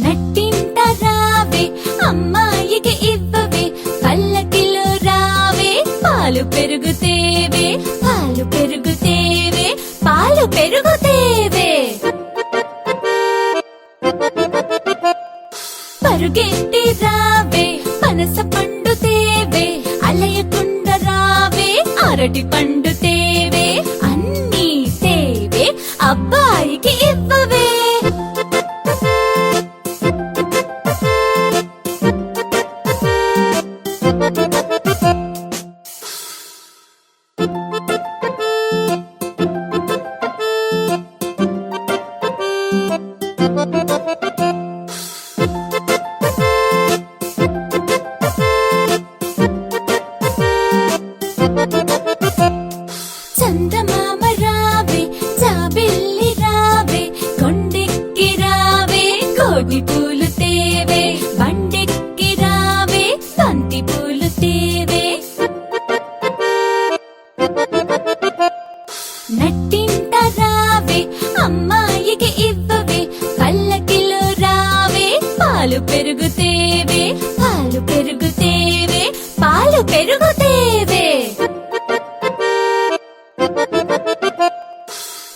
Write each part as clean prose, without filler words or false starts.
నట్టింట రావే అమ్మాయికి ఇవ్వవే పల్లకిలో రావే పాలు పెరుగుతేవే పాలు పెరుగుతేవే పాలు పెరుగుతేవే పరుగెత్తి రావే పనస పండు తేవే అలయకుండ రావే అరటి పండు తేవే అన్నీ తేవే అబ్బాయికి ఇవ్వవే చందమామ రావే జాబిల్లి రావే కొండెక్కి రావే కోడి పూలు తేవే బండెక్కి రావే బంతి పూలు తేవే నట్టింట రావే అమ్మాయికి ఇవ్వవే పల్లకిలో రావే పాలు పెరుగుతేవే పాలు పెరుగుతేవే పాలు పెరుగుతేవే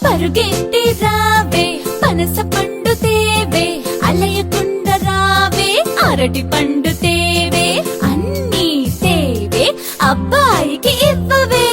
పరుగెత్తి రావే పనస పండు తేవే అలయకుండ రావే అరటి పండు తేవే అన్నీ తేవే అబ్బాయికి ఇవ్వవే